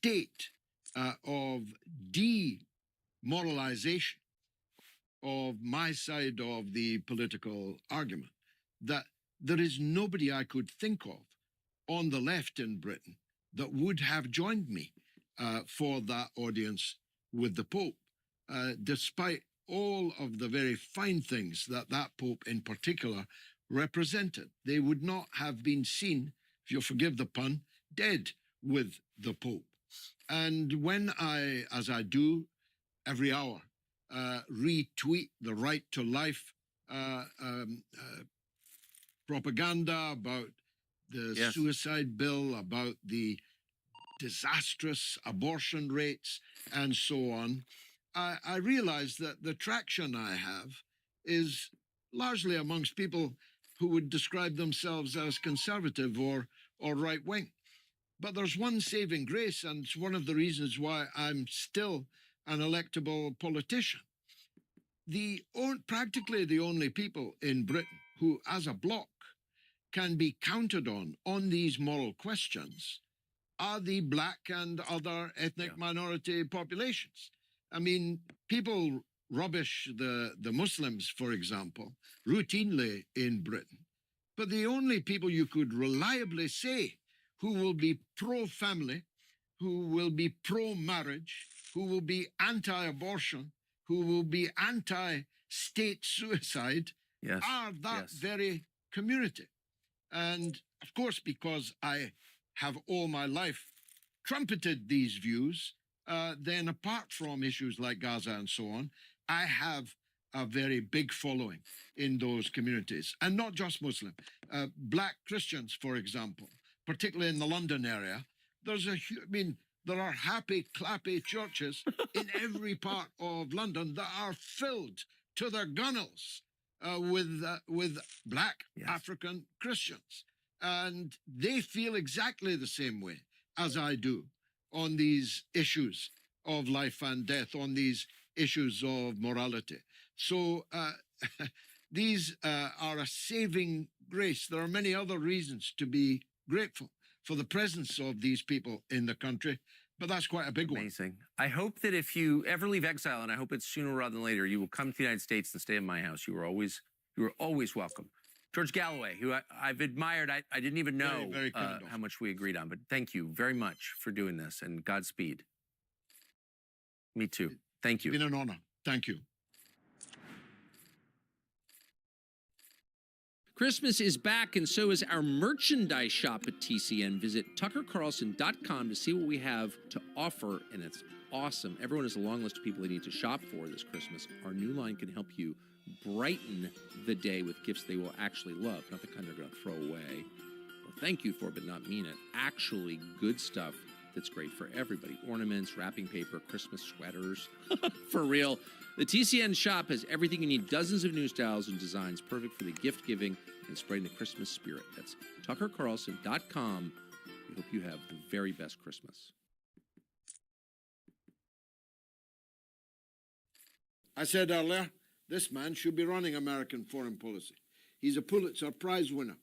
state of demoralization of my side of the political argument, that there is nobody I could think of on the left in Britain that would have joined me for that audience with the Pope, despite all of the very fine things that that Pope in particular represented. They would not have been seen, if you'll forgive the pun, dead with the Pope. And when I, as I do every hour, retweet the right to life propaganda about the suicide bill, about the disastrous abortion rates, and so on, I realize that the traction I have is largely amongst people who would describe themselves as conservative or right-wing. But there's one saving grace, and it's one of the reasons why I'm still an electable politician. Practically the only people in Britain who, as a bloc, can be counted on these moral questions are the black and other ethnic minority populations. I mean, people rubbish the Muslims, for example, routinely in Britain. But the only people you could reliably say who will be pro-family, who will be pro-marriage, who will be anti-abortion, who will be anti-state suicide, are that very community. And of course, because I have all my life trumpeted these views, then apart from issues like Gaza and so on, I have a very big following in those communities, and not just Muslim. Black Christians, for example, particularly in the London area, there are happy, clappy churches in every part of London that are filled to their gunnels with black African Christians. And they feel exactly the same way as I do on these issues of life and death, on these issues of morality. So these are a saving grace. There are many other reasons to be grateful for the presence of these people in the country, but that's quite a big one. Amazing. I hope that if you ever leave exile, and I hope it's sooner rather than later, you will come to the United States and stay in my house. You are always welcome. George Galloway, who I've admired, I didn't even know very how much we agreed on, but thank you very much for doing this, and Godspeed. Me too. Thank you. It's been an honor. Thank you. Christmas is back, and so is our merchandise shop at TCN. Visit tuckercarlson.com to see what we have to offer, and it's awesome. Everyone has a long list of people they need to shop for this Christmas. Our new line can help you brighten the day with gifts they will actually love, not the kind they're going to throw away or thank you for but not mean it. Actually good stuff that's great for everybody. Ornaments, wrapping paper, Christmas sweaters. For real. The TCN shop has everything you need, dozens of new styles and designs perfect for the gift giving and spreading the Christmas spirit. That's tuckercarlson.com. We hope you have the very best Christmas. I said earlier, this man should be running American foreign policy. He's a Pulitzer Prize winner.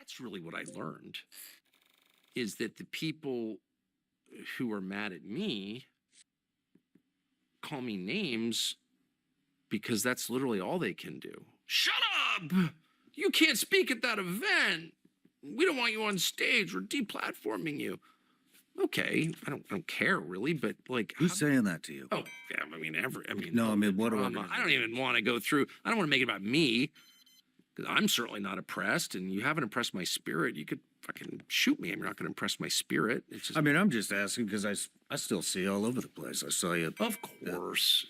that's really what I learned, is that the people who are mad at me call me names because that's literally all they can do. Shut up! You can't speak at that event. We don't want you on stage. We're deplatforming you. Okay, I don't care really, but like, Who's saying that to you? oh yeah, No, I mean, what drama. I don't even want to go through. I don't want to make it about me, because I'm certainly not oppressed, and you haven't impressed my spirit. You could fucking shoot me. I'm not going to impress my spirit. It's just, I mean, I'm just asking because I still see you all over the place. I saw you. of course.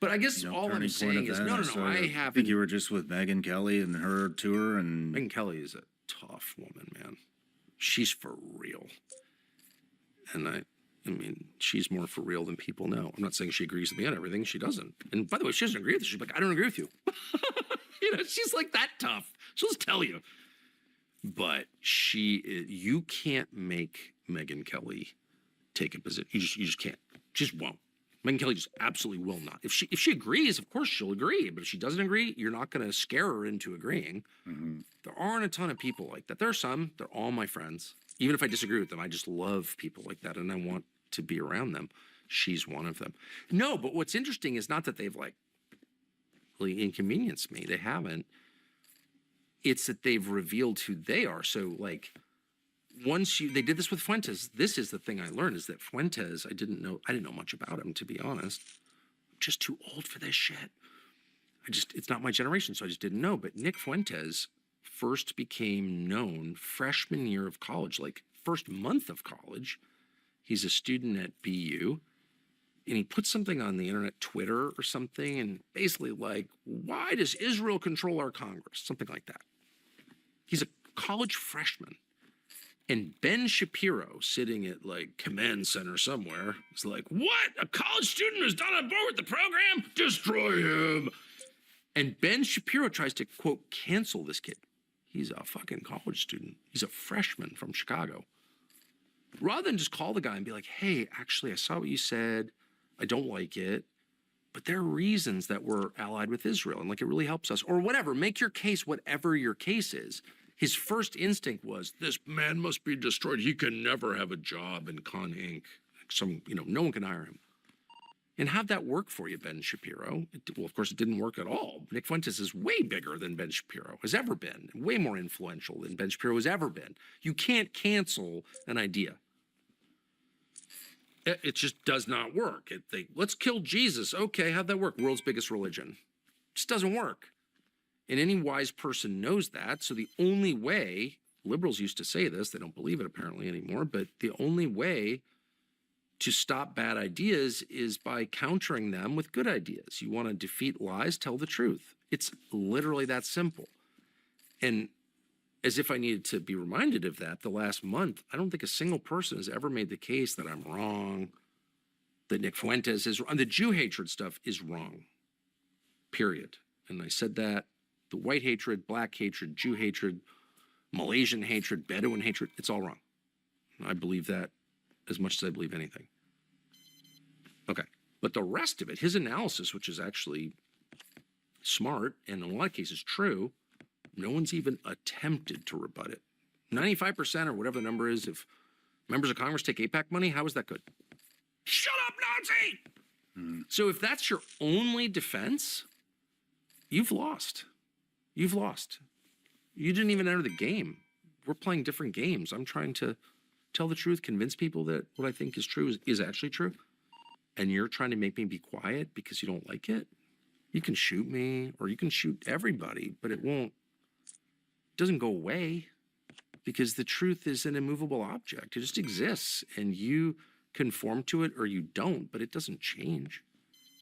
But I guess all I'm Turning Point saying is, event. no, saw I you- I think haven't. you were just with Megyn Kelly and her tour, and Megyn Kelly is a tough woman, man. She's for real. And I mean, she's more for real than people know. I'm not saying she agrees with me on everything. She doesn't. And by the way, she doesn't agree with it. She's like, I don't agree with you. You know, she's like that tough. She'll just tell you. But you can't make Megyn Kelly take a position. You just can't. Just won't. Megyn Kelly just absolutely will not. If she agrees, of course she'll agree. But if she doesn't agree, you're not going to scare her into agreeing. Mhm. There aren't a ton of people like that. There are some. They're all my friends. Even if I disagree with them, I just love people like that, and I want to be around them. She's one of them. No, but what's interesting is not that they've like really inconvenienced me. They haven't. It's that they've revealed who they are. So like, they did this with Fuentes. This is the thing I learned, is that Fuentes, I didn't know much about him, to be honest. I'm just too old for this shit. It's not my generation, so I just didn't know. But Nick Fuentes first became known freshman year of college, like first month of college. He's a student at BU, and he put something on the internet, Twitter or something, and basically like, why does Israel control our Congress? Something like that. He's a college freshman. And Ben Shapiro, sitting at like command center somewhere, is like, what? A college student who's not on board with the program? Destroy him. And Ben Shapiro tries to, quote, cancel this kid. He's a fucking college student. He's a freshman from Chicago. Rather than just call the guy and be like, hey, actually, I saw what you said. I don't like it. But there are reasons that we're allied with Israel, and like it really helps us. Or whatever, make your case whatever your case is. His first instinct was, this man must be destroyed. He can never have a job in Con Inc. No one can hire him. And how'd that work for you, Ben Shapiro? Well, of course, it didn't work at all. Nick Fuentes is way bigger than Ben Shapiro has ever been, way more influential than Ben Shapiro has ever been. You can't cancel an idea. It just does not work. Let's kill Jesus. Okay, how'd that work? World's biggest religion. It just doesn't work. And any wise person knows that. So the only way, liberals used to say this, they don't believe it apparently anymore, but the only way to stop bad ideas is by countering them with good ideas. You want to defeat lies, tell the truth. It's literally that simple. And as if I needed to be reminded of that, the last month, I don't think a single person has ever made the case that I'm wrong, that Nick Fuentes is wrong. The Jew hatred stuff is wrong, period. And I said that. The white hatred, black hatred, Jew hatred, Malaysian hatred, Bedouin hatred, it's all wrong. I believe that as much as I believe anything. Okay. But the rest of it, his analysis, which is actually smart and in a lot of cases true, no one's even attempted to rebut it. 95% or whatever the number is, if members of Congress take AIPAC money, how is that good? Shut up, Nazi! So if that's your only defense, you've lost. You've lost. You didn't even enter the game. We're playing different games. I'm trying to tell the truth, convince people that what I think is true is actually true. And you're trying to make me be quiet because you don't like it. You can shoot me or you can shoot everybody, but it doesn't go away because the truth is an immovable object. It just exists and you conform to it or you don't, but it doesn't change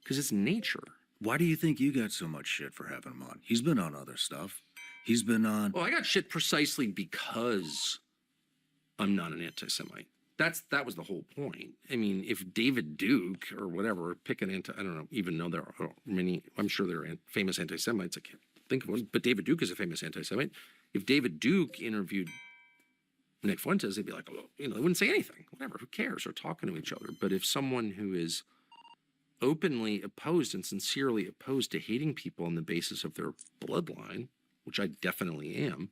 because it's nature. why do you think you got so much shit for having him on? He's been on other stuff. He's been on. Well, I got shit precisely because I'm not an anti-Semite. That was the whole point. I mean, if David Duke or whatever, pick an I don't even know there are many, I'm sure there are famous anti-Semites. I can't think of one, but David Duke is a famous anti-Semite. If David Duke interviewed Nick Fuentes, they'd be like, oh, they wouldn't say anything. Whatever, who cares? They're talking to each other. But if someone who is openly opposed and sincerely opposed to hating people on the basis of their bloodline, which I definitely am,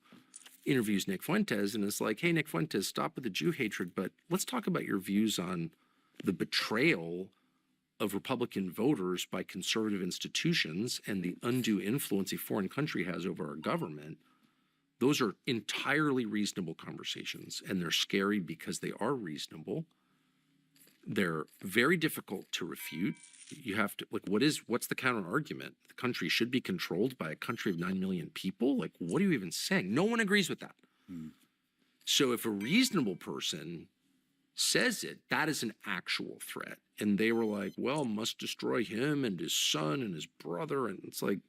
interviews Nick Fuentes and is like, hey, Nick Fuentes, stop with the Jew hatred, but let's talk about your views on the betrayal of Republican voters by conservative institutions and the undue influence a foreign country has over our government. Those are entirely reasonable conversations, and they're scary because they are reasonable. They're very difficult to refute. You have to, like, what's the counter argument? The country should be controlled by a country of 9 million people? Like, what are you even saying? No one agrees with that. So if a reasonable person says it, that is an actual threat. And they were like, well, must destroy him and his son and his brother. And it's like,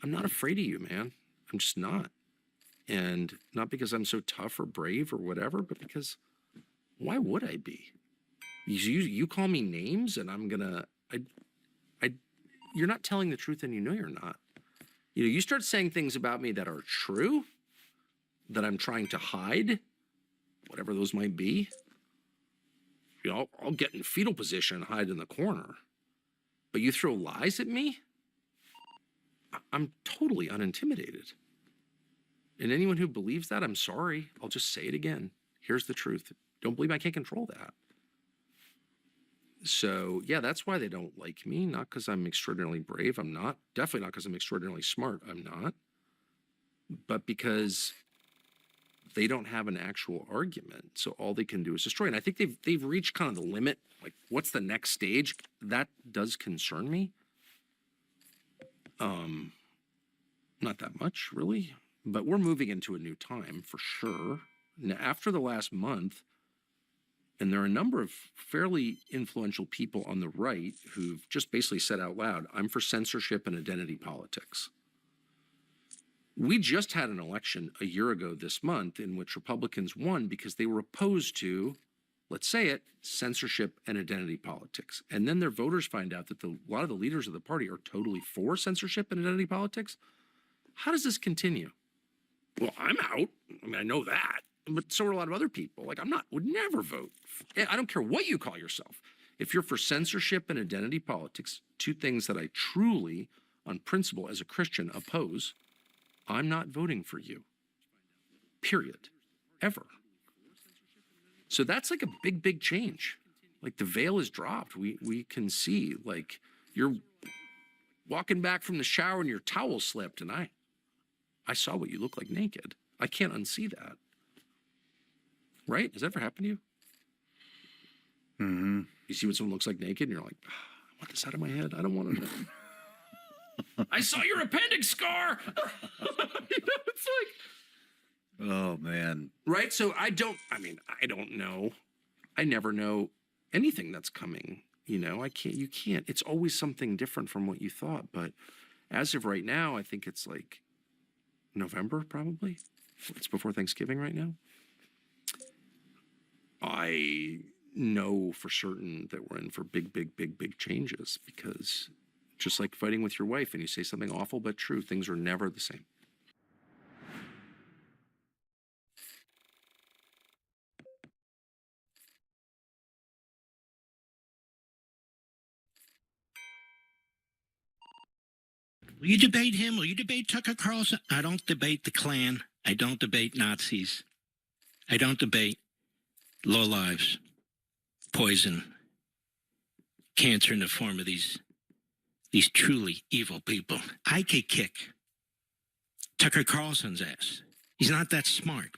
I'm not afraid of you, man. I'm just not. And not because I'm so tough or brave or whatever, but because why would I be? You call me names and I'm gonna, you're not telling the truth and you know you're not. You know, you start saying things about me that are true, that I'm trying to hide, whatever those might be. You know, I'll get in fetal position and hide in the corner. But you throw lies at me, I'm totally unintimidated. And anyone who believes that, I'm sorry. I'll just say it again. Here's the truth. Don't believe I can't control that. So, yeah, that's why they don't like me. Not because I'm extraordinarily brave. I'm not. Definitely not because I'm extraordinarily smart. I'm not. But because they don't have an actual argument. So all they can do is destroy. And I think they've reached kind of the limit. Like, what's the next stage? That does concern me. Not that much, really. But we're moving into a new time for sure. Now, after the last month, and there are a number of fairly influential people on the right who've just basically said out loud, I'm for censorship and identity politics. We just had an election a year ago this month in which Republicans won because they were opposed to, let's say it, censorship and identity politics. And then their voters find out that a lot of the leaders of the party are totally for censorship and identity politics. How does this continue? Well, I'm out. I mean, I know that. But so are a lot of other people. Like, would never vote. I don't care what you call yourself. If you're for censorship and identity politics, two things that I truly, on principle, as a Christian, oppose, I'm not voting for you. Period. Ever. So that's like a big, big change. Like, the veil is dropped. We can see, like, you're walking back from the shower and your towel slipped, and I saw what you look like naked. I can't unsee that. Right? Has that ever happened to you? Mm-hmm. You see what someone looks like naked and you're like, I want this out of my head. I don't want to know. I saw your appendix scar. It's like, Oh, man. right? So I don't know. I never know anything that's coming. You know, you can't. It's always something different from what you thought. But as of right now, I think it's like November, probably. It's before Thanksgiving right now. I know for certain that we're in for big, big, big, big changes because just like fighting with your wife and you say something awful but true, things are never the same. Will you debate him? Will you debate Tucker Carlson? I don't debate the Klan. I don't debate Nazis. I don't debate lowlives, poison, cancer in the form of these truly evil people. I could kick Tucker Carlson's ass. He's not that smart.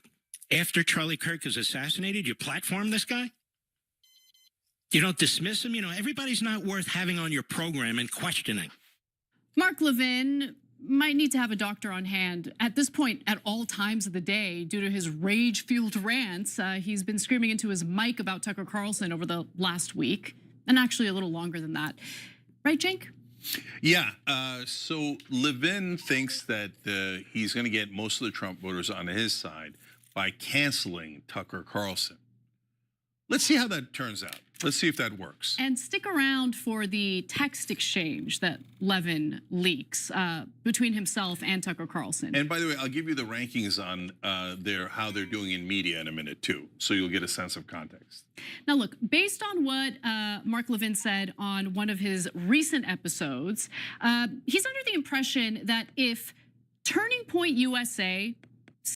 After Charlie Kirk is assassinated, you platform this guy? You don't dismiss him? You know, everybody's not worth having on your program and questioning. Mark Levin might need to have a doctor on hand at this point at all times of the day due to his rage-fueled rants. He's been screaming into his mic about Tucker Carlson over the last week, and actually a little longer than that. Right, Cenk? Yeah, so Levin thinks that he's going to get most of the Trump voters on his side by canceling Tucker Carlson. Let's see how that turns out. Let's see if that works. And stick around for the text exchange that Levin leaks between himself and Tucker Carlson. And by the way, I'll give you the rankings on how they're doing in media in a minute too, so you'll get a sense of context. Now look, based on what Mark Levin said on one of his recent episodes, he's under the impression that if Turning Point USA